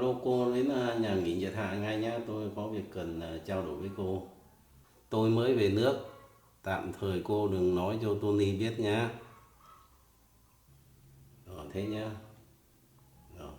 Alo cô đến nhà nghỉ Nhật Hạ ngay nhá, tôi có việc cần trao đổi với cô. Tôi mới về nước, tạm thời cô đừng nói cho Tony biết nhá. Thế nhá. Rồi.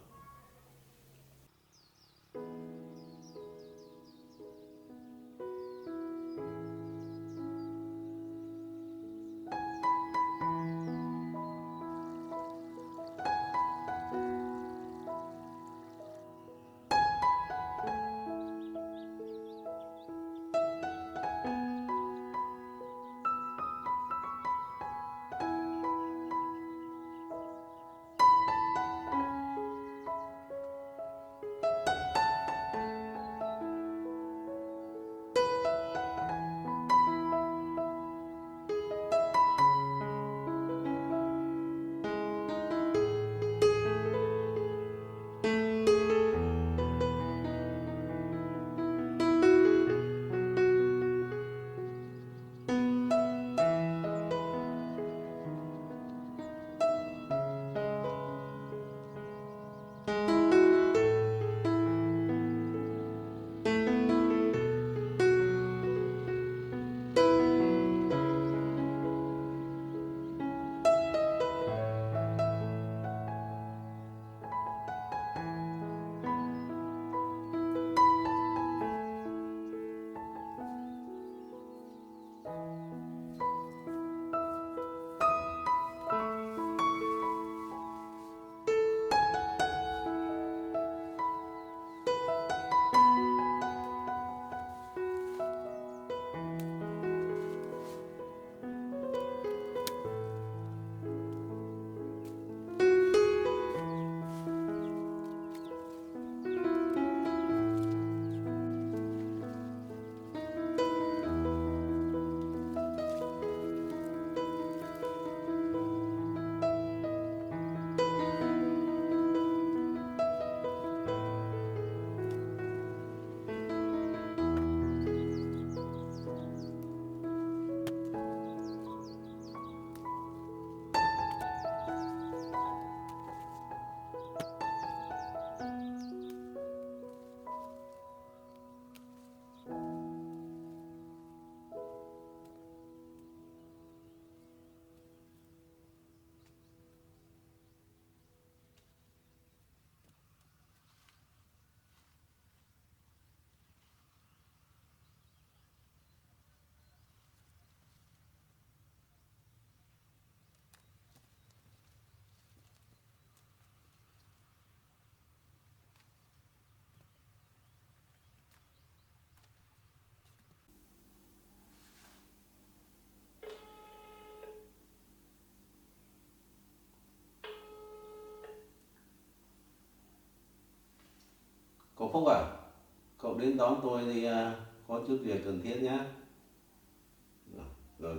Cậu Phúc à, cậu đến đón tôi thì có chút việc cần thiết nhá. Rồi.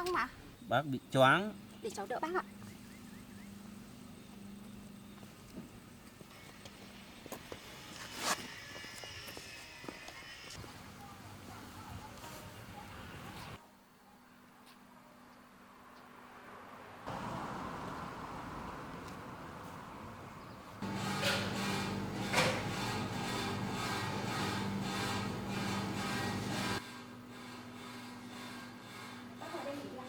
không ạ? Bác bị choáng. Để cháu đỡ bác ạ. Bác vào đây nghỉ đi ạ.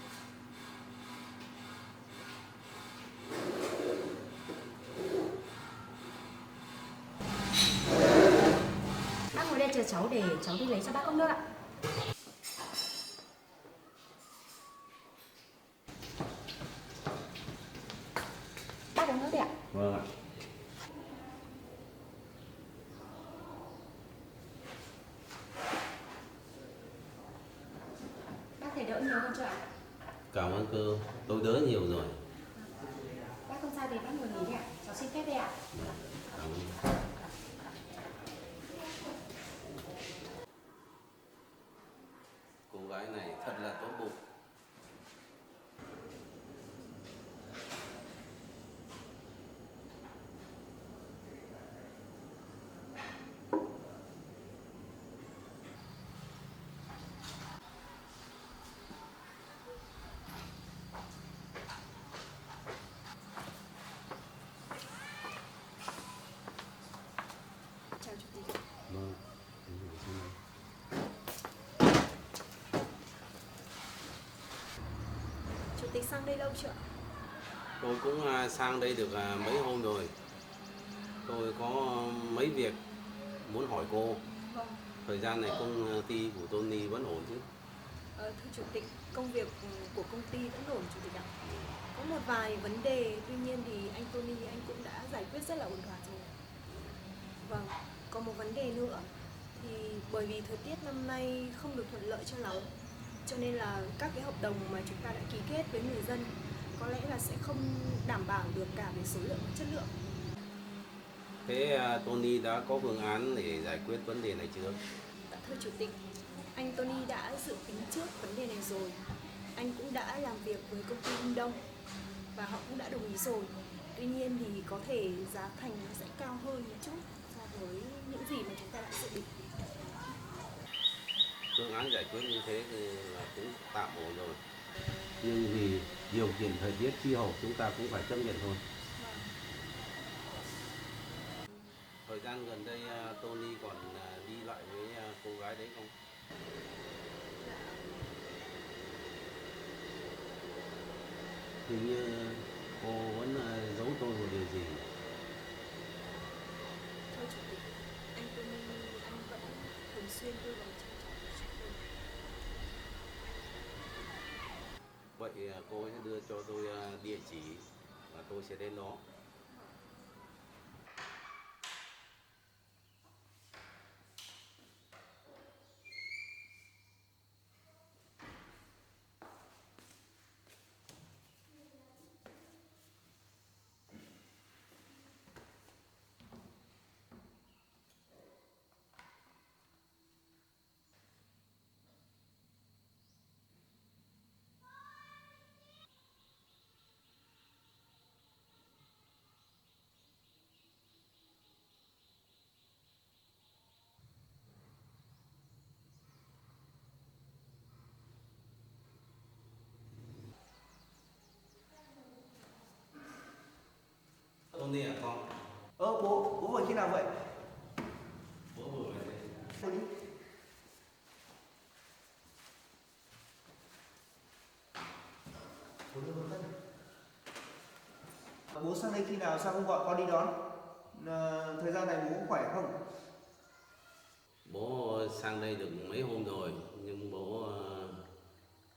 Bác ngồi đây chờ cháu để cháu đi lấy cho bác cốc nước ạ. Bác uống nước đi ạ. Vâng ạ. Bác thấy đỡ nhiều hơn chưa ạ? Cảm ơn cô, tôi đỡ nhiều rồi. Bác không sao thì bác ngồi nghỉ đi ạ. Cháu xin phép đây ạ. Cảm ơn. Cô gái này thật là tốt bụng. Chào chủ tịch. Vâng. Chủ tịch sang đây lâu chưa? Tôi cũng sang đây được mấy hôm rồi. Tôi có mấy việc muốn hỏi cô. Vâng. Thời gian này công ty của Tony vẫn ổn chứ? Thưa chủ tịch, công việc của công ty vẫn ổn chủ tịch ạ. Có một vài vấn đề, tuy nhiên thì anh Tony anh cũng đã giải quyết rất là ổn thỏa rồi. Vâng, còn một vấn đề nữa thì bởi vì thời tiết năm nay không được thuận lợi cho lắm, cho nên là các cái hợp đồng mà chúng ta đã ký kết với người dân có lẽ là sẽ không đảm bảo được cả về số lượng và chất lượng. Thế Tony đã có phương án để giải quyết vấn đề này chưa? Thưa chủ tịch, anh Tony đã dự tính trước vấn đề này rồi. Anh cũng đã làm việc với công ty Hưng Đông và họ cũng đã đồng ý rồi. Tuy nhiên thì có thể giá thành nó sẽ cao hơn một chút so với những gì mà chúng ta đã dự định. Phương án giải quyết như thế thì là cũng tạm ổn rồi. Nhưng vì điều kiện thời tiết khí hậu chúng ta cũng phải chấp nhận thôi. Thời gian gần đây Tony còn đi lại với cô gái đấy không? Hình như cô vẫn giấu tôi một điều gì. Thôi chủ tịch, anh Tony anh vẫn thường xuyên đưa vào trong trò chuyện. Vậy cô sẽ đưa cho tôi địa chỉ và tôi sẽ đến đó. Tony à con? Bố về khi nào vậy? Bố vừa về đây. Bố đi. Bố đưa con. Bố sang đây khi nào, sao không gọi con đi đón? Thời gian này bố khỏe không? Bố sang đây được mấy hôm rồi nhưng bố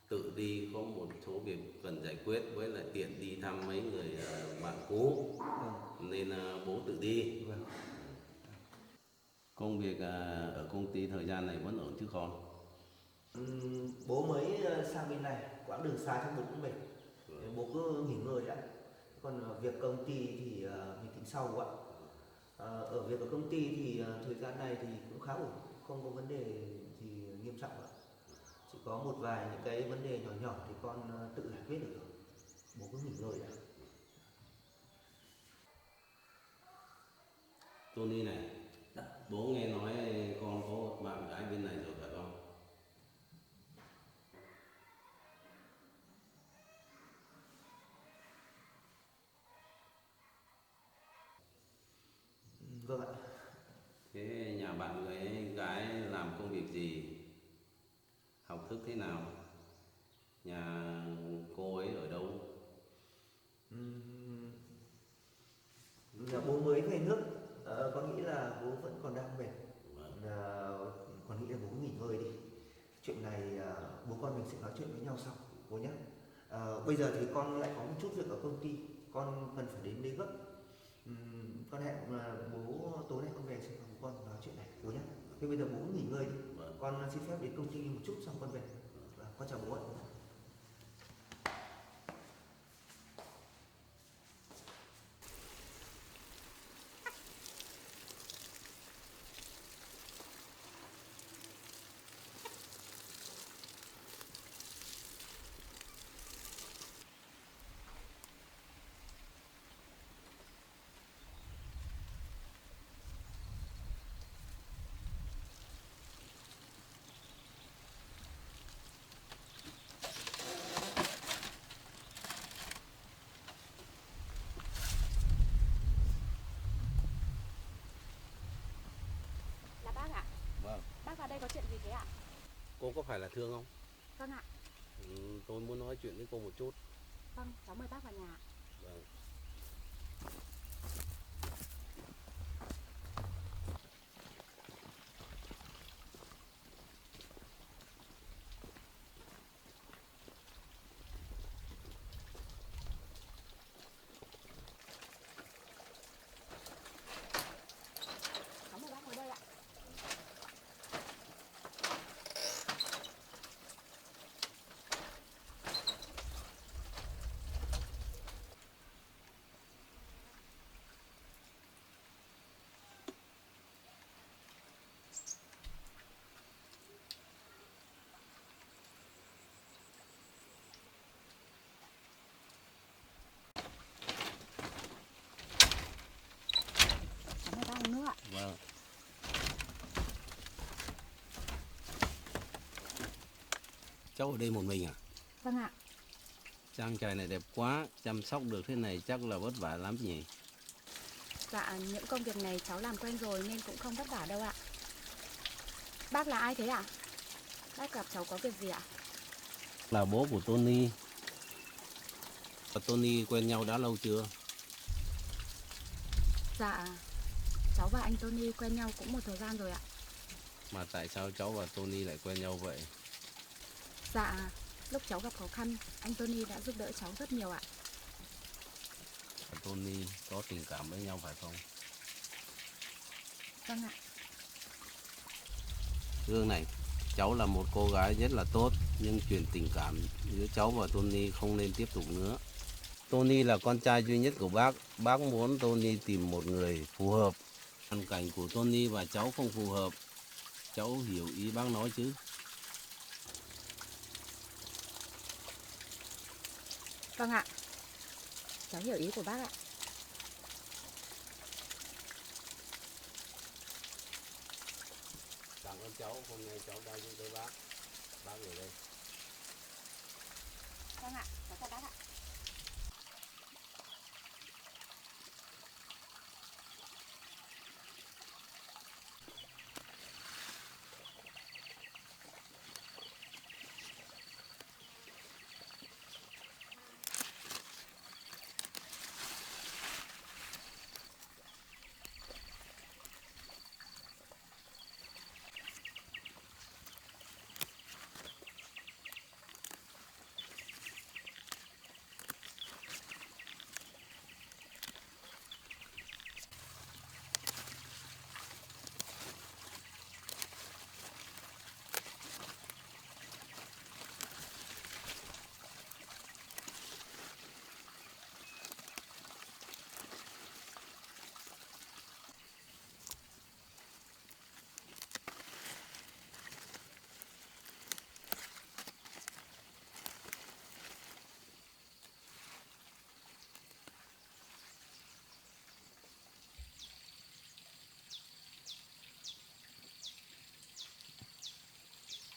tự đi có một số việc cần giải quyết với lại tiện đi thăm mấy người bạn cũ nên bố tự đi. Vâng. Công việc ở công ty thời gian này vẫn ổn chứ con? Bố mới sang bên này, quãng đường xa chắc bố cũng mệt. Bố cứ nghỉ ngơi đã. Còn việc công ty thì mình tính sau ạ. Ở việc ở công ty thì thời gian này thì cũng khá ổn, không có vấn đề gì nghiêm trọng ạ. Chỉ có một vài những cái vấn đề nhỏ nhỏ thì con tự giải quyết được rồi. Bố cứ nghỉ ngơi đã. Tony này, bố nghe nói con có một bạn gái bên này rồi phải không? Vâng ạ. Thế nhà bạn gái làm công việc gì? Học thức thế nào? Nhà cô ấy ở đâu? Là bố mới về nước, con nghĩ là bố vẫn còn đang mệt. Vâng. Con nghĩ là bố nghỉ ngơi đi. Chuyện này bố con mình sẽ nói chuyện với nhau sau bố nhé. Bây giờ thì con lại có một chút việc ở công ty, con cần phải đến đấy gấp. Con hẹn bố tối nay con về xem bố con nói chuyện này bố nhé. Thế bây giờ bố nghỉ ngơi đi. Vâng. Con xin phép đến công ty một chút xong con về. Con chào bố ạ. Là bác ạ. Vâng. Bác vào đây có chuyện gì thế ạ? Cô có phải là Thương không? Vâng ạ. Tôi muốn nói chuyện với cô một chút. Vâng, cháu mời bác vào nhà. Vâng. Cháu mời bác ngồi đây ạ. Cháu mời bác uống nước ạ. Vâng. Cháu ở đây một mình à? Vâng ạ. Trang trại này đẹp quá, chăm sóc được thế này chắc là vất vả lắm nhỉ? Dạ, những công việc này cháu làm quen rồi nên cũng không vất vả đâu ạ. Bác là ai thế ạ? Bác gặp cháu có việc gì ạ? Là bố của Tony. Và Tony quen nhau đã lâu chưa? Dạ, cháu và anh Tony quen nhau cũng một thời gian rồi ạ. Mà tại sao cháu và Tony lại quen nhau vậy? Dạ, lúc cháu gặp khó khăn, anh Tony đã giúp đỡ cháu rất nhiều ạ. Và Tony có tình cảm với nhau phải không? Vâng ạ. Hương này, cháu là một cô gái rất là tốt, nhưng chuyện tình cảm giữa cháu và Tony không nên tiếp tục nữa. Tony là con trai duy nhất của bác muốn Tony tìm một người phù hợp. Hoàn cảnh của Tony và cháu không phù hợp, cháu hiểu ý bác nói chứ? Vâng ạ. Cháu hiểu ý của bác ạ. Cảm ơn cháu, hôm nay cháu đã giúp đỡ bác. Bác ở đây. Vâng ạ, cháu chào bác ạ.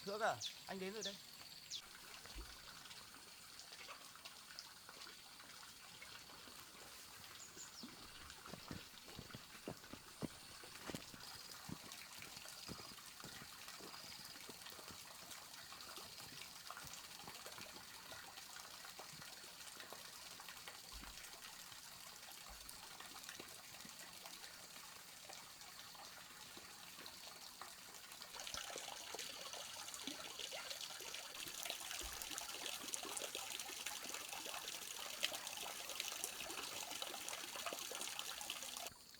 Thước à, anh đến rồi đây.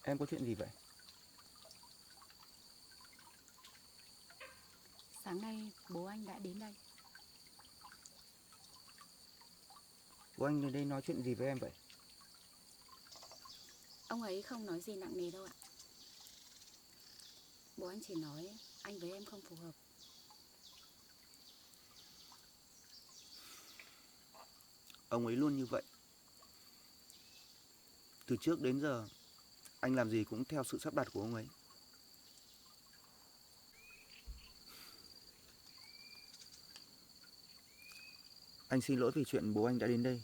Em có chuyện gì vậy? Sáng nay bố anh đã đến đây. Bố anh đến đây nói chuyện gì với em vậy? Ông ấy không nói gì nặng nề đâu ạ. Bố anh chỉ nói anh với em không phù hợp. Ông ấy luôn như vậy. Từ trước đến giờ, anh làm gì cũng theo sự sắp đặt của ông ấy. Anh xin lỗi vì chuyện bố anh đã đến đây.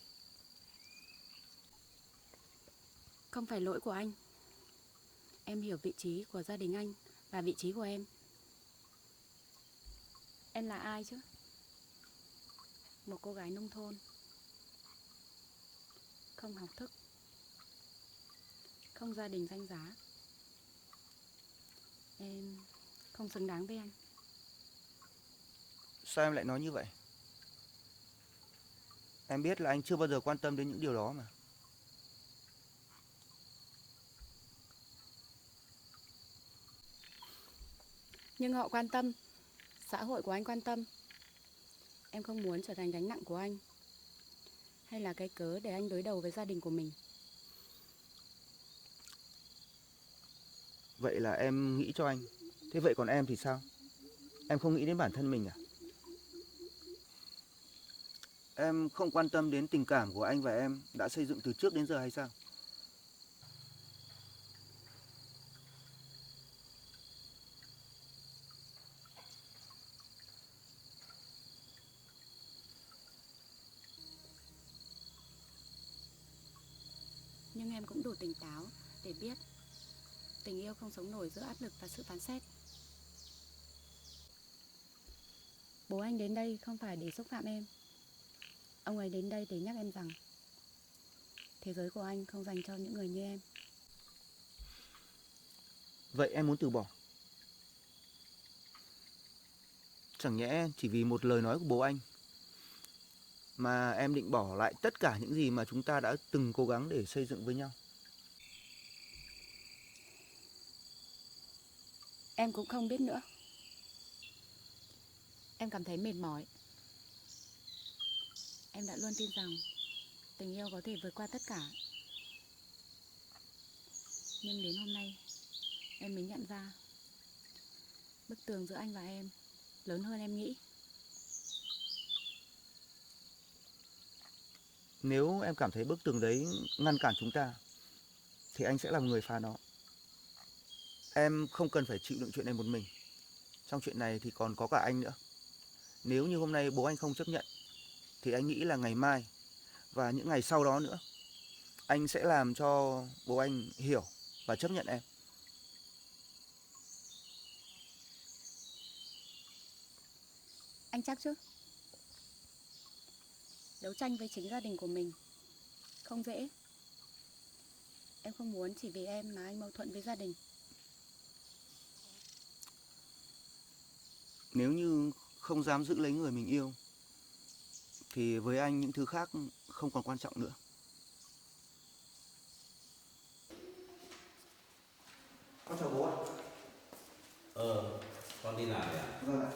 Không phải lỗi của anh. Em hiểu vị trí của gia đình anh và vị trí của em. Em là ai chứ? Một cô gái nông thôn, không học thức, không gia đình danh giá. Em không xứng đáng với anh. Sao em lại nói như vậy? Em biết là anh chưa bao giờ quan tâm đến những điều đó mà. Nhưng họ quan tâm, xã hội của anh quan tâm. Em không muốn trở thành gánh nặng của anh, hay là cái cớ để anh đối đầu với gia đình của mình. Vậy là em nghĩ cho anh. Thế vậy còn em thì sao? Em không nghĩ đến bản thân mình à? Em không quan tâm đến tình cảm của anh và em đã xây dựng từ trước đến giờ hay sao? Nhưng em cũng đủ tỉnh táo để biết tình yêu không sống nổi giữa áp lực và sự phán xét. Bố anh đến đây không phải để xúc phạm em. Ông ấy đến đây để nhắc em rằng thế giới của anh không dành cho những người như em. Vậy em muốn từ bỏ? Chẳng nhẽ chỉ vì một lời nói của bố anh mà em định bỏ lại tất cả những gì mà chúng ta đã từng cố gắng để xây dựng với nhau? Em cũng không biết nữa. Em cảm thấy mệt mỏi. Em đã luôn tin rằng tình yêu có thể vượt qua tất cả. Nhưng đến hôm nay em mới nhận ra bức tường giữa anh và em lớn hơn em nghĩ. Nếu em cảm thấy bức tường đấy ngăn cản chúng ta thì anh sẽ là người phá nó. Em không cần phải chịu đựng chuyện này một mình. Trong chuyện này thì còn có cả anh nữa. Nếu như hôm nay bố anh không chấp nhận thì anh nghĩ là ngày mai và những ngày sau đó nữa anh sẽ làm cho bố anh hiểu và chấp nhận em. Anh chắc chứ? Đấu tranh với chính gia đình của mình không dễ. Em không muốn chỉ vì em mà anh mâu thuẫn với gia đình. Nếu như không dám giữ lấy người mình yêu thì với anh những thứ khác không còn quan trọng nữa. Con chào bố ạ. Con đi làm đấy à? Vâng ạ.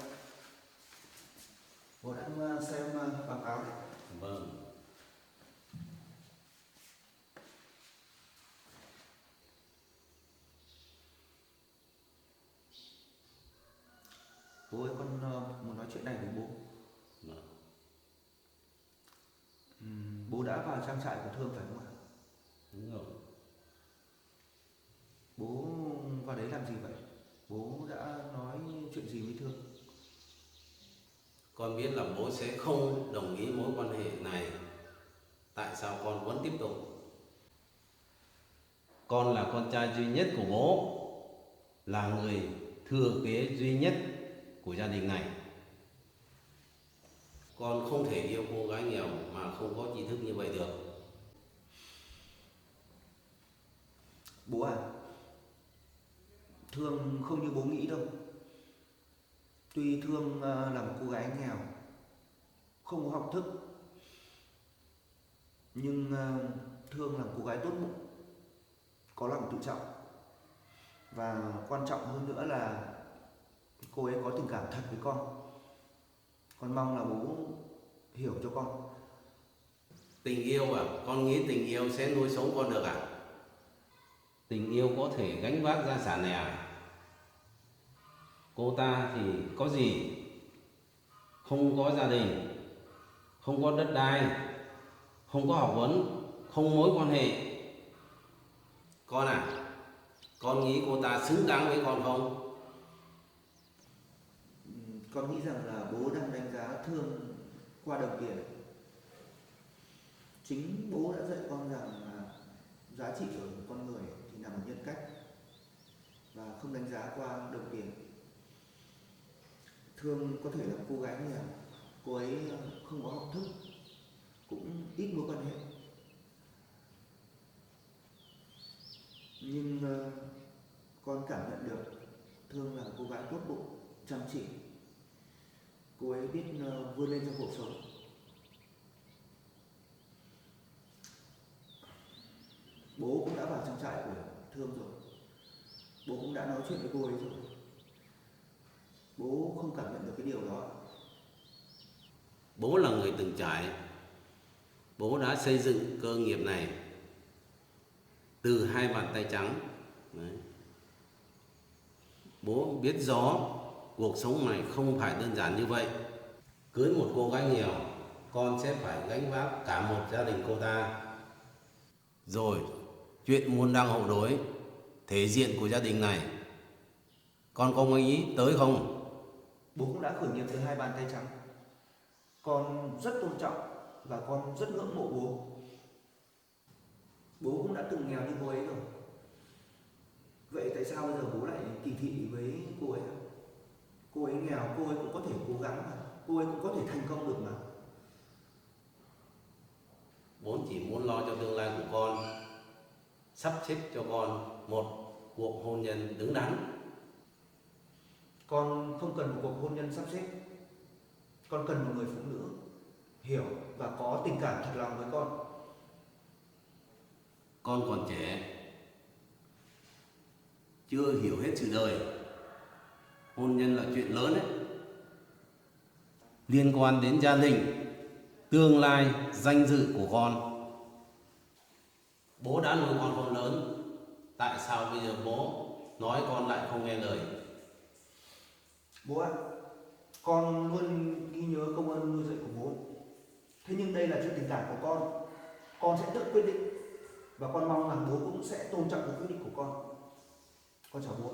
Bố đang xem báo cáo đấy. Vâng. Bố ơi, con muốn nói chuyện này với bố. Vâng. Bố đã vào trang trại của Thương phải không ạ? Đúng rồi. Bố vào đấy làm gì vậy? Bố đã nói chuyện gì với Thương? Con biết là bố sẽ không đồng ý mối quan hệ này. Tại sao con vẫn tiếp tục? Con là con trai duy nhất của bố, là người thừa kế duy nhất của gia đình này. Con không thể yêu cô gái nghèo mà không có tri thức như vậy được. Bố à, Thương không như bố nghĩ đâu. Tuy Thương là một cô gái nghèo, không có học thức, nhưng Thương là một cô gái tốt bụng, có lòng tự trọng. Và quan trọng hơn nữa là cô ấy có tình cảm thật với con. Con mong là bố hiểu cho con. Tình yêu à? Con nghĩ tình yêu sẽ nuôi sống con được à? Tình yêu có thể gánh vác gia sản này à? Cô ta thì có gì? Không có gia đình, không có đất đai, không có học vấn, không mối quan hệ. Con à, con nghĩ cô ta xứng đáng với con không? Con nghĩ rằng là bố đang đánh giá Thương qua đồng tiền. Chính bố đã dạy con rằng là giá trị ở một con người thì nằm ở nhân cách và không đánh giá qua đồng tiền. Thương có thể là cô gái nghèo, cô ấy không có học thức, cũng ít mối quan hệ, nhưng con cảm nhận được Thương là cô gái tốt bụng, chăm chỉ. Cô ấy biết vươn lên trong cuộc sống. Bố cũng đã vào trong trại của Thương rồi, bố cũng đã nói chuyện với cô ấy rồi. Bố không cảm nhận được cái điều đó. Bố là người từng trải. Bố đã xây dựng cơ nghiệp này từ hai bàn tay trắng. Đấy. Bố biết rõ cuộc sống này không phải đơn giản như vậy. Cưới một cô gái nghèo, con sẽ phải gánh vác cả một gia đình cô ta. Rồi chuyện môn đăng hộ đối, thể diện của gia đình này, con có nghĩ tới không? Bố cũng đã khởi nghiệp từ hai bàn tay trắng. Con rất tôn trọng và con rất ngưỡng mộ bố. Bố cũng đã từng nghèo như cô ấy rồi. Vậy tại sao bây giờ bố lại kỳ thị với cô ấy? Cô ấy nghèo, cô ấy cũng có thể cố gắng mà. Cô ấy cũng có thể thành công được mà. Bố chỉ muốn lo cho tương lai của con, sắp xếp cho con một cuộc hôn nhân đứng đắn. Con không cần một cuộc hôn nhân sắp xếp. Con cần một người phụ nữ hiểu và có tình cảm thật lòng với con. Con còn trẻ, chưa hiểu hết sự đời. Hôn nhân là chuyện lớn đấy, liên quan đến gia đình, tương lai, danh dự của con. Bố đã nuôi con khôn lớn, tại sao bây giờ bố nói con lại không nghe lời? Bố ạ, con luôn ghi nhớ công ơn nuôi dạy của bố. Thế nhưng đây là chuyện tình cảm của con sẽ tự quyết định. Và con mong rằng bố cũng sẽ tôn trọng cái quyết định của con. Con chào bố.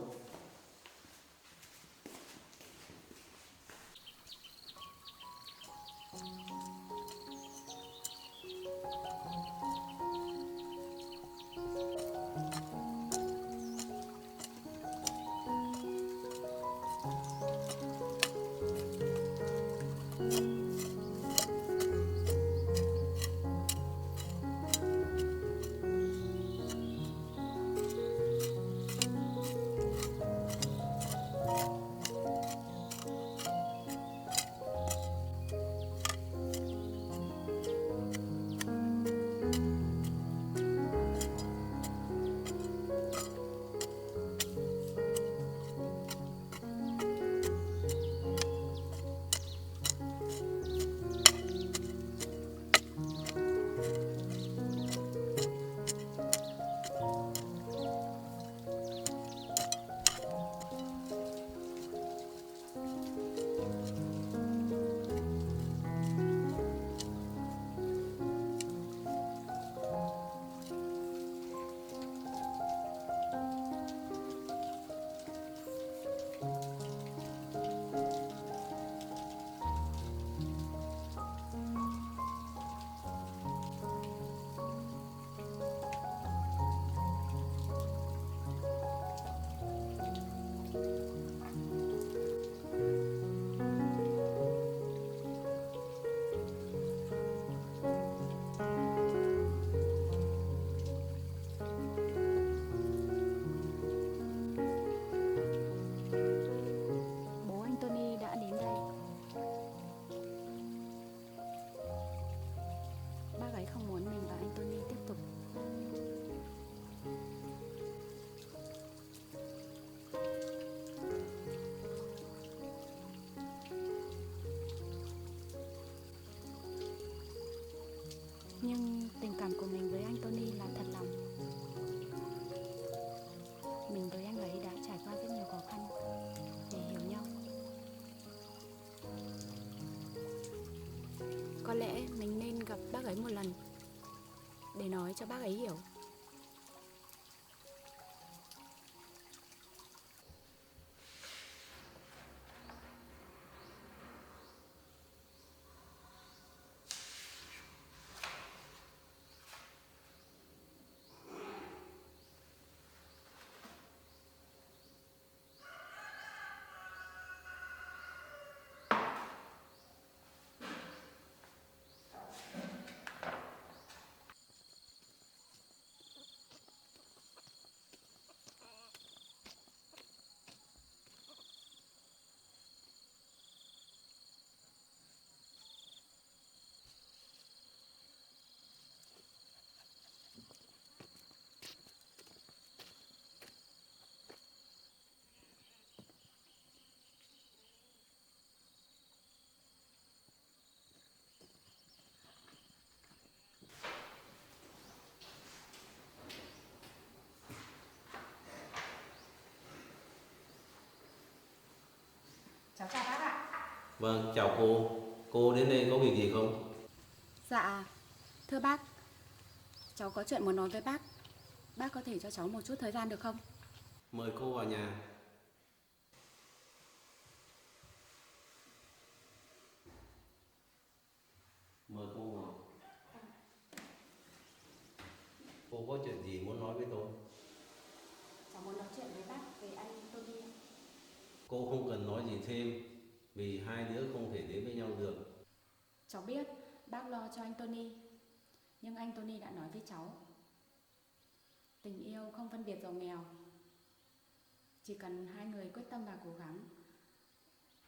có lẽ mình nên gặp bác ấy một lần để nói cho bác ấy hiểu. Cháu chào bác ạ. Vâng, chào cô. Cô đến đây có việc gì không? Dạ, thưa bác, cháu có chuyện muốn nói với bác. Bác có thể cho cháu một chút thời gian được không? Mời cô vào nhà. Mời cô ngồi. Cô có chuyện gì muốn nói với tôi? Cháu muốn nói chuyện với bác về anh Tony. Cô không cần nói gì thêm, vì hai đứa không thể đến với nhau được. Cháu biết bác lo cho anh Tony, nhưng anh Tony đã nói với cháu, tình yêu không phân biệt giàu nghèo. Chỉ cần hai người quyết tâm và cố gắng.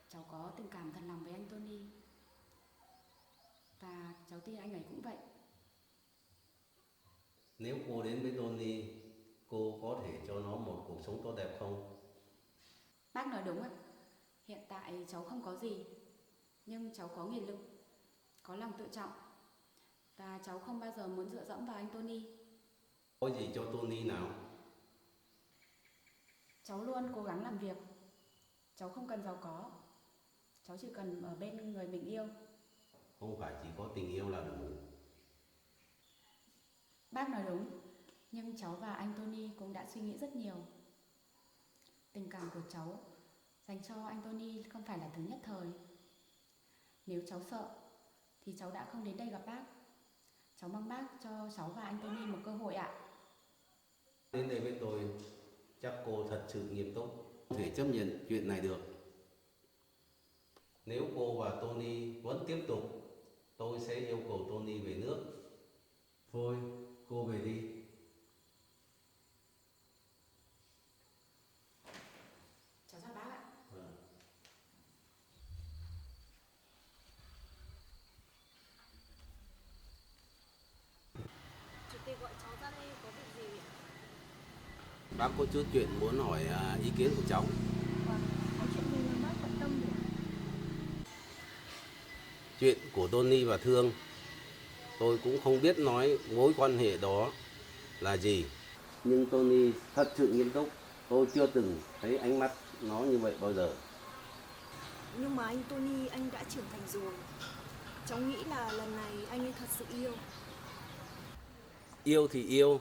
Cháu có tình cảm thật lòng với anh Tony, và cháu tin anh ấy cũng vậy. Nếu cô đến với Tony, cô có thể cho nó một cuộc sống tốt đẹp không? Bác nói đúng ạ. Hiện tại cháu không có gì, nhưng cháu có nghị lực, có lòng tự trọng, và cháu không bao giờ muốn dựa dẫm vào anh Tony. Có gì cho Tony nào? Cháu luôn cố gắng làm việc. Cháu không cần giàu có, cháu chỉ cần ở bên người mình yêu. Không phải chỉ có tình yêu là đủ. Bác nói đúng, nhưng cháu và anh Tony cũng đã suy nghĩ rất nhiều. Tình cảm của cháu dành cho anh Tony không phải là thứ nhất thời. Nếu cháu sợ thì cháu đã không đến đây gặp bác. Cháu mong bác cho cháu và anh Tony một cơ hội ạ. Đến đây với tôi, chắc cô thật sự nghiêm túc để chấp nhận chuyện này được. Nếu cô và Tony vẫn tiếp tục, tôi sẽ yêu cầu Tony về nước. Thôi, cô về đi. Cháu chào bác ạ. Vâng. Chủ tịch gọi cháu ra đây có việc gì ạ? Bác có chút chuyện muốn hỏi ý kiến của cháu. Vâng, có chuyện gì mà bác quan tâm nhỉ? Chuyện của Tony và Thương, tôi cũng không biết nói mối quan hệ đó là gì. Nhưng Tony thật sự nghiêm túc, tôi chưa từng thấy ánh mắt nó như vậy bao giờ. Nhưng mà anh Tony anh đã trưởng thành rồi. Cháu nghĩ là lần này anh ấy thật sự yêu. Yêu thì yêu,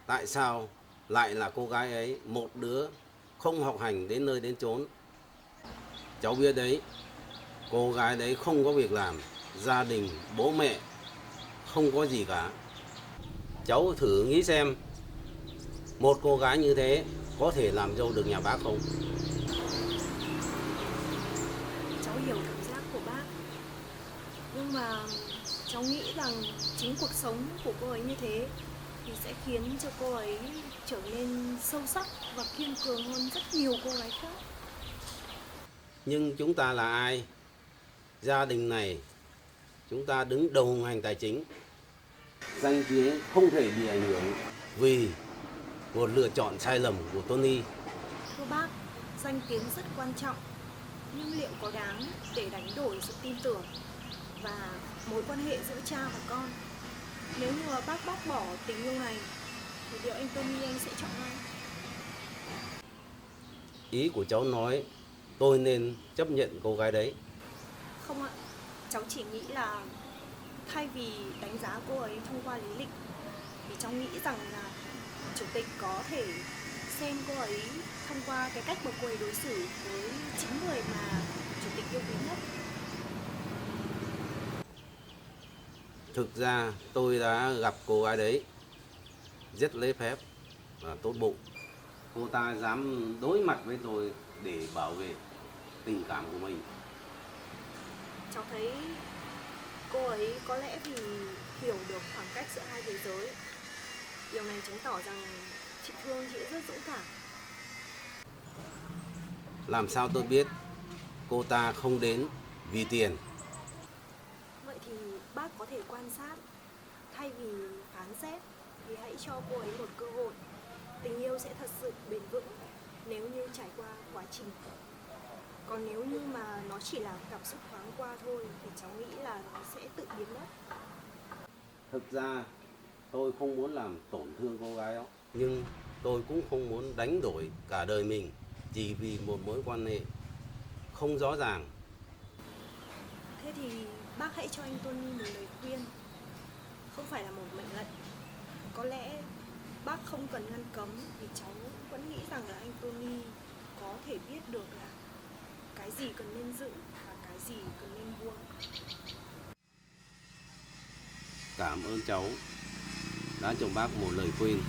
tại sao lại là cô gái ấy, một đứa không học hành đến nơi đến chốn. Cháu biết đấy, cô gái đấy không có việc làm, gia đình, bố mẹ không có gì cả. Cháu thử nghĩ xem, một cô gái như thế có thể làm dâu được nhà bác không? Cháu hiểu cảm giác của bác. Nhưng mà cháu nghĩ rằng chính cuộc sống của cô ấy như thế thì sẽ khiến cho cô ấy trở nên sâu sắc và kiên cường hơn rất nhiều cô gái khác. Nhưng chúng ta là ai? Gia đình này, chúng ta đứng đầu ngành tài chính. Danh tiếng không thể bị ảnh hưởng vì một lựa chọn sai lầm của Tony. Thưa bác, danh tiếng rất quan trọng, nhưng liệu có đáng để đánh đổi sự tin tưởng và mối quan hệ giữa cha và con? Nếu như mà bác bác bỏ tình yêu này thì liệu anh Tony anh sẽ chọn ai? Ý của cháu nói tôi nên chấp nhận cô gái đấy. Không ạ, cháu chỉ nghĩ là thay vì đánh giá cô ấy thông qua lý lịch, thì cháu nghĩ rằng là chủ tịch có thể xem cô ấy thông qua cái cách mà cô ấy đối xử với chính người mà chủ tịch yêu quý nhất. Thực ra tôi đã gặp cô gái đấy, rất lễ phép và tốt bụng. Cô ta dám đối mặt với tôi để bảo vệ tình cảm của mình. Cháu thấy cô ấy có lẽ vì hiểu được khoảng cách giữa hai thế giới. Điều này chứng tỏ rằng chị thương chị rất dũng cảm. Làm sao tôi biết cô ta không đến vì tiền? Vậy thì bác có thể quan sát, thay vì phán xét thì hãy cho cô ấy một cơ hội. Tình yêu sẽ thật sự bền vững nếu như trải qua quá trình. Còn nếu như mà nó chỉ là cảm xúc thoáng qua thôi thì cháu nghĩ là nó sẽ tự biến mất. Thực ra tôi không muốn làm tổn thương cô gái đó, nhưng tôi cũng không muốn đánh đổi cả đời mình chỉ vì một mối quan hệ không rõ ràng. Thế thì bác hãy cho anh Tony một lời khuyên, không phải là một mệnh lệnh. Có lẽ bác không cần ngăn cấm, vì cháu vẫn nghĩ rằng là anh Tony có thể biết được là cái gì cần nên giữ và cái gì cần nên buông. Cảm ơn cháu đã cho bác một lời khuyên.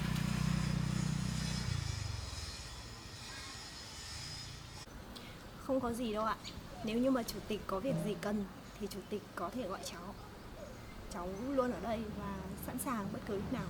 Không có gì đâu ạ. Nếu như mà chủ tịch có việc gì cần thì chủ tịch có thể gọi cháu. Cháu luôn ở đây và sẵn sàng bất cứ lúc nào.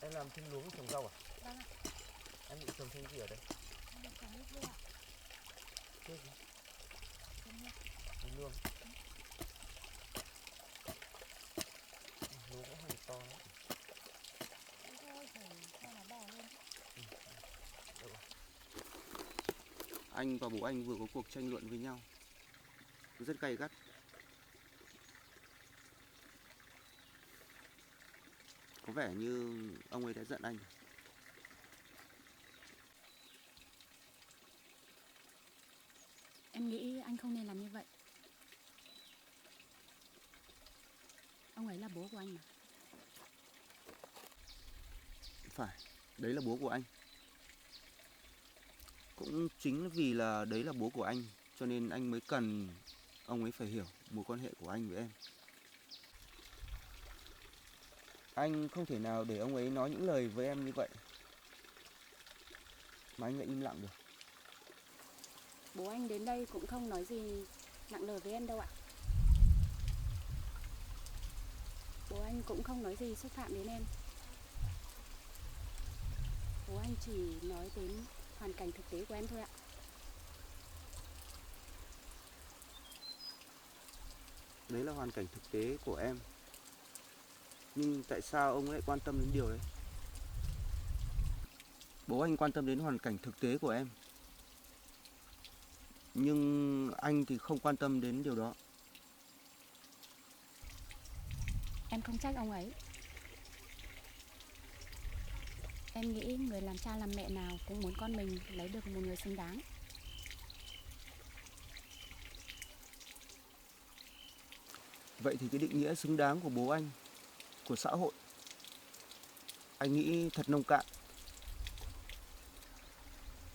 Em làm thêm luống trồng rau à? Vâng ạ. Em định trồng thêm gì ở đây? Em được trồng hết ạ. Thế gì? Trồng hết. Thêm luống. Luống cũng hơi to lắm. Thế thôi, phải cho nó bò lên. Được rồi. Anh và bố anh vừa có cuộc tranh luận với nhau rất gay gắt. Có vẻ như ông ấy đã giận anh. Em nghĩ anh không nên làm như vậy. Ông ấy là bố của anh mà. Phải, đấy là bố của anh. Cũng chính vì là đấy là bố của anh, cho nên anh mới cần ông ấy phải hiểu mối quan hệ của anh với em. Anh không thể nào để ông ấy nói những lời với em như vậy mà anh lại im lặng được. Bố anh đến đây cũng không nói gì nặng lời với em đâu ạ. Bố anh cũng không nói gì xúc phạm đến em. Bố anh chỉ nói đến hoàn cảnh thực tế của em thôi ạ. Đấy là hoàn cảnh thực tế của em. Nhưng tại sao ông lại quan tâm đến điều đấy? Bố anh quan tâm đến hoàn cảnh thực tế của em. Nhưng anh thì không quan tâm đến điều đó. Em không trách ông ấy. Em nghĩ người làm cha làm mẹ nào cũng muốn con mình lấy được một người xứng đáng. Vậy thì cái định nghĩa xứng đáng của bố anh, của xã hội, anh nghĩ thật nông cạn.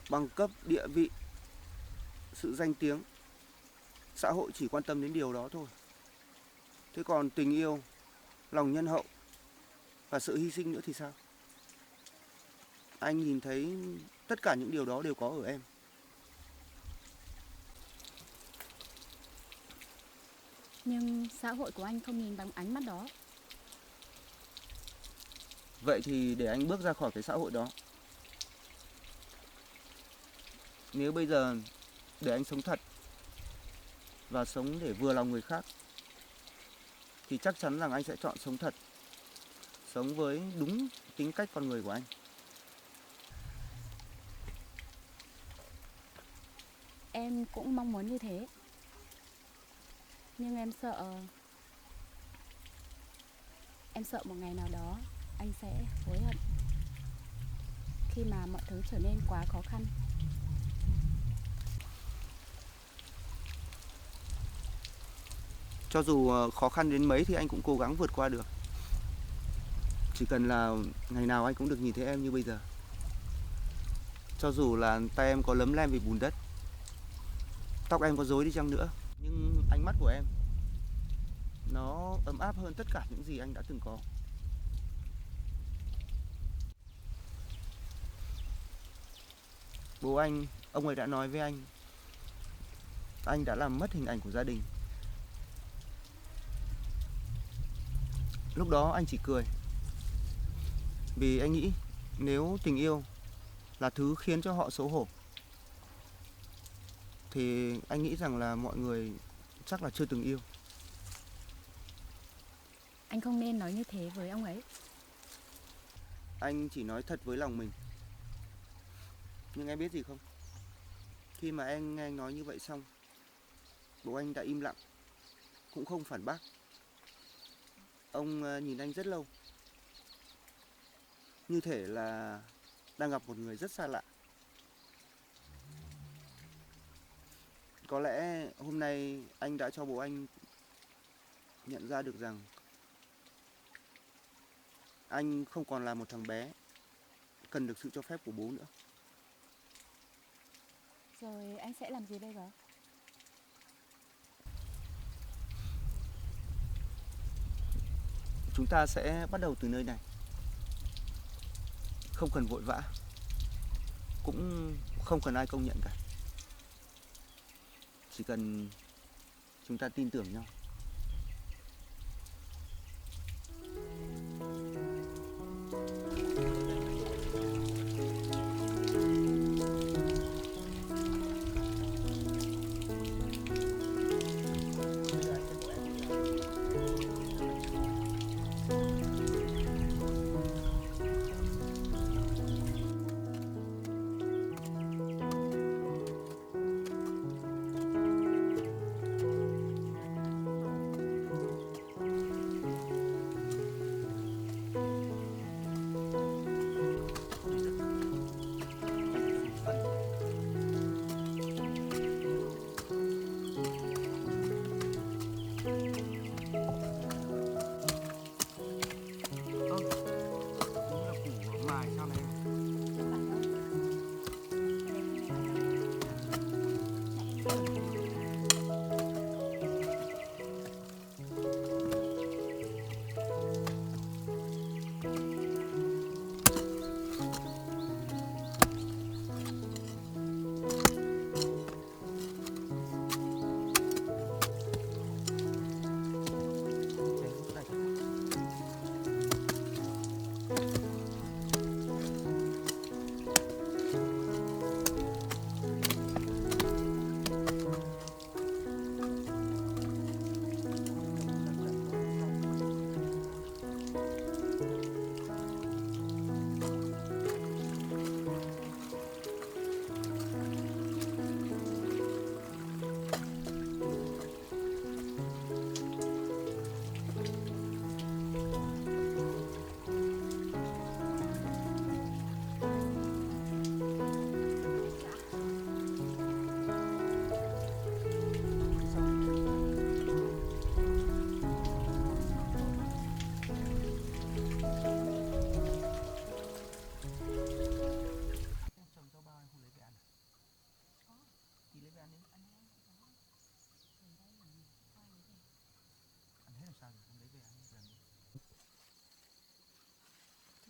Bằng cấp, địa vị, sự danh tiếng, xã hội chỉ quan tâm đến điều đó thôi. Thế còn tình yêu, lòng nhân hậu và sự hy sinh nữa thì sao? Anh nhìn thấy tất cả những điều đó đều có ở em. Nhưng xã hội của anh không nhìn bằng ánh mắt đó. Vậy thì để anh bước ra khỏi cái xã hội đó. Nếu bây giờ để anh sống thật và sống để vừa lòng người khác thì chắc chắn rằng anh sẽ chọn sống thật, sống với đúng tính cách con người của anh. Em cũng mong muốn như thế. Nhưng em sợ một ngày nào đó anh sẽ hối hận khi mà mọi thứ trở nên quá khó khăn. Cho dù khó khăn đến mấy thì anh cũng cố gắng vượt qua được. Chỉ cần là ngày nào anh cũng được nhìn thấy em như bây giờ. Cho dù là tay em có lấm lem vì bùn đất, tóc em có rối đi chăng nữa, nhưng ánh mắt của em nó ấm áp hơn tất cả những gì anh đã từng có. Bố anh, ông ấy đã nói với anh đã làm mất hình ảnh của gia đình. Lúc đó anh chỉ cười. Vì anh nghĩ nếu tình yêu là thứ khiến cho họ xấu hổ thì anh nghĩ rằng là mọi người chắc là chưa từng yêu. Anh không nên nói như thế với ông ấy. Anh chỉ nói thật với lòng mình. Nhưng em biết gì không? Khi mà em nghe anh nói như vậy xong, bố anh đã im lặng, cũng không phản bác. Ông nhìn anh rất lâu, như thể là đang gặp một người rất xa lạ. Có lẽ hôm nay anh đã cho bố anh nhận ra được rằng anh không còn là một thằng bé cần được sự cho phép của bố nữa. Rồi anh sẽ làm gì bây giờ? Chúng ta sẽ bắt đầu từ nơi này. Không cần vội vã, cũng không cần ai công nhận cả. Chỉ cần chúng ta tin tưởng nhau.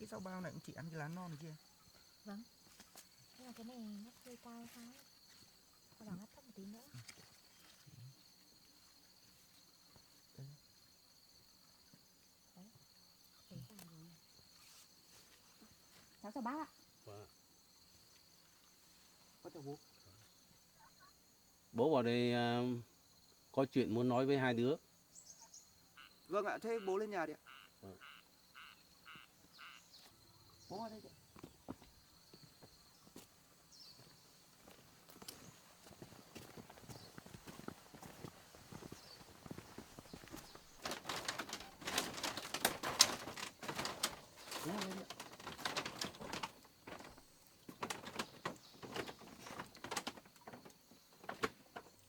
sao bao này cũng chỉ ăn cái lá non này kia? Vâng. Nhưng mà cái này ngắt hơi cao sao ấy. Có bảo ngắt thấp một tí nữa. Đấy. Thế sao rồi? Cháu chào bác ạ. Có chào bố. Bố vào đây có chuyện muốn nói với hai đứa. Vâng ạ, thế bố lên nhà đi ạ. Vâng. Bố vào đây đi. Bố vào đây đi ạ.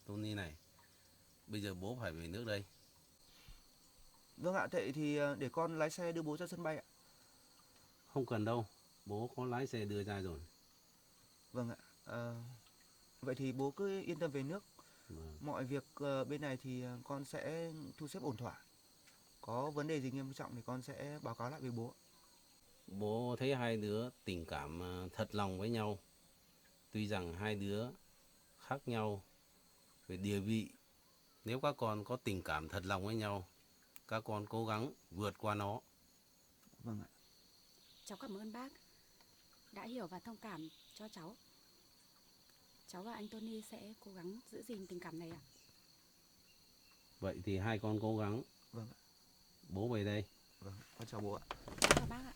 Tony này, bây giờ bố phải về nước đây. Vâng ạ, vậy thì để con lái xe đưa bố ra sân bay ạ. Không cần đâu, bố có lái xe đưa ra rồi. Vâng ạ. Vậy thì bố cứ yên tâm về nước. Vâng. Mọi việc bên này thì con sẽ thu xếp ổn thỏa. Có vấn đề gì nghiêm trọng thì con sẽ báo cáo lại với bố. Bố thấy hai đứa tình cảm thật lòng với nhau. Tuy rằng hai đứa khác nhau về địa vị. Nếu các con có tình cảm thật lòng với nhau, các con cố gắng vượt qua nó. Vâng ạ. Cháu cảm ơn bác đã hiểu và thông cảm cho cháu. Cháu và anh Tony sẽ cố gắng giữ gìn tình cảm này ạ. Vậy thì hai con cố gắng. Vâng ạ. Bố về đây. Vâng, con chào bố ạ. Chào bác ạ.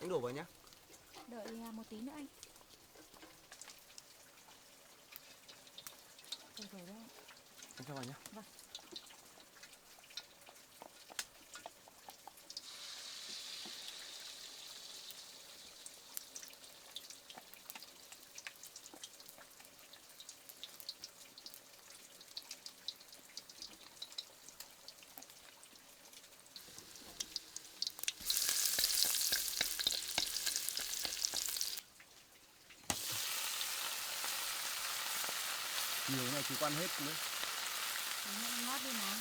Anh đổ vào nhá. Đợi một tí nữa anh. Rồi đấy. Anh cho vào nhá. Vâng. Nhiều này chú quan hết nữa. Anh ngót đi mà.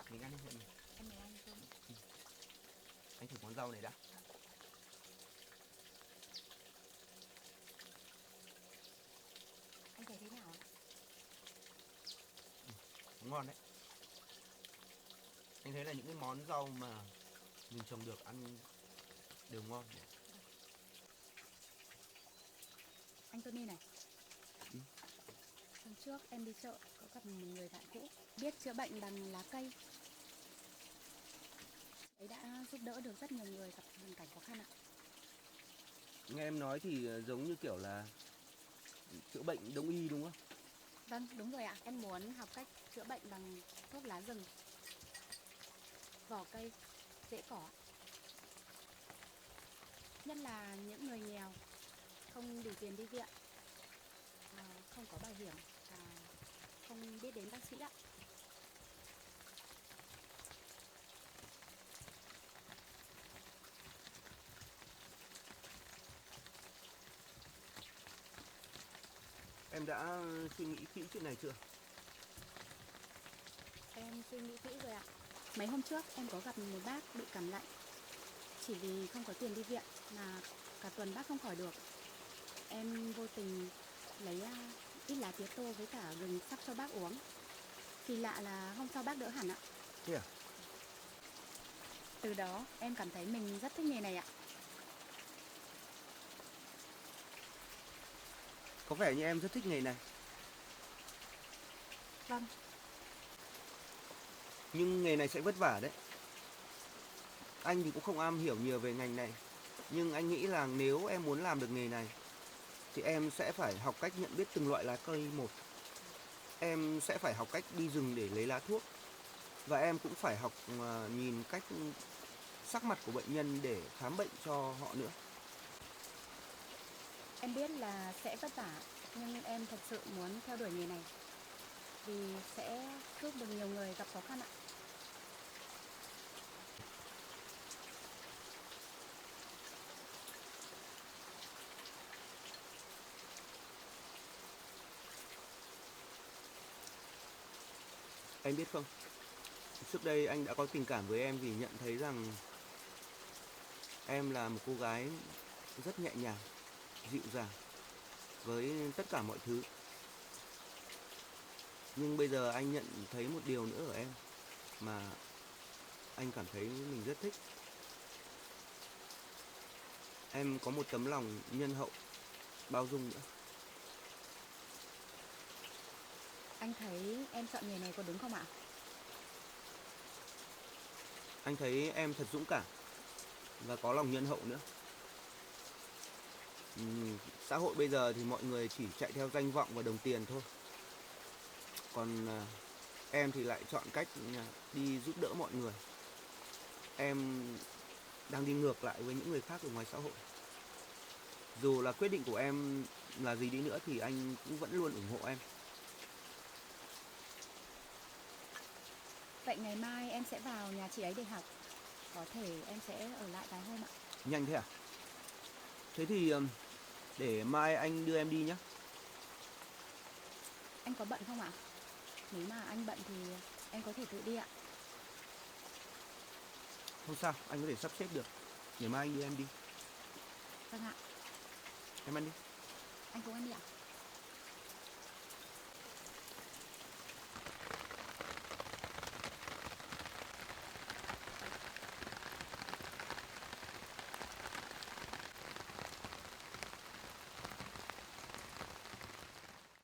Mình ăn đi. Em mời anh cơm. Anh thử món rau này đã. Anh thấy thế nào ạ? Ngon đấy. Anh thấy là những cái món rau mà mình trồng được ăn đều ngon. Anh Tony này. Ừ. Hôm trước em đi chợ có gặp một người bạn cũ biết chữa bệnh bằng lá cây. Ấy đã giúp đỡ được rất nhiều người gặp hoàn cảnh khó khăn ạ. Nghe em nói thì giống như kiểu là chữa bệnh đông y đúng không? Vâng, đúng rồi ạ. Em muốn học cách chữa bệnh bằng thuốc lá rừng, vỏ cây, rễ cỏ. Nhất là những người nghèo, không đủ tiền đi viện, không có bảo hiểm và không biết đến bác sĩ ạ. Em đã suy nghĩ kỹ chuyện này chưa? Em suy nghĩ kỹ rồi ạ. Mấy hôm trước em có gặp một bác bị cảm lạnh. Chỉ vì không có tiền đi viện mà cả tuần bác không khỏi được. Em vô tình lấy ít lá tía tô với cả gừng sắc cho bác uống. Kỳ lạ là hôm sau bác đỡ hẳn ạ. Thế à? Từ đó em cảm thấy mình rất thích nghề này ạ. Có vẻ như em rất thích nghề này. Vâng, Nhưng nghề này sẽ vất vả đấy. Anh thì cũng không am hiểu nhiều về ngành này. Nhưng anh nghĩ là nếu em muốn làm được nghề này thì em sẽ phải học cách nhận biết từng loại lá cây một. Em sẽ phải học cách đi rừng để lấy lá thuốc. Và em cũng phải học nhìn cách sắc mặt của bệnh nhân để khám bệnh cho họ nữa. em biết là sẽ vất vả, nhưng em thật sự muốn theo đuổi nghề này. Vì sẽ giúp được nhiều người gặp khó khăn ạ. Em biết không, trước đây anh đã có tình cảm với em vì nhận thấy rằng em là một cô gái rất nhẹ nhàng, dịu dàng với tất cả mọi thứ. Nhưng bây giờ anh nhận thấy một điều nữa ở em mà anh cảm thấy mình rất thích. Em có một tấm lòng nhân hậu, bao dung nữa. Anh thấy em chọn nghề này có đúng không ạ? Anh thấy em thật dũng cảm và có lòng nhân hậu nữa. Xã hội bây giờ thì mọi người chỉ chạy theo danh vọng và đồng tiền thôi. Còn em thì lại chọn cách đi giúp đỡ mọi người. Em đang đi ngược lại với những người khác ở ngoài xã hội. Dù là quyết định của em là gì đi nữa thì anh cũng vẫn luôn ủng hộ em. Vậy ngày mai em sẽ vào nhà chị ấy để học. Có thể em sẽ ở lại vài hôm ạ. Nhanh thế à? Thế thì để mai anh đưa em đi nhé. Anh có bận không ạ? Nếu mà anh bận thì em có thể tự đi ạ. Không sao, anh có thể sắp xếp được. Ngày mai anh đi em đi. Vâng ạ, Em ăn đi. anh cùng em đi ạ.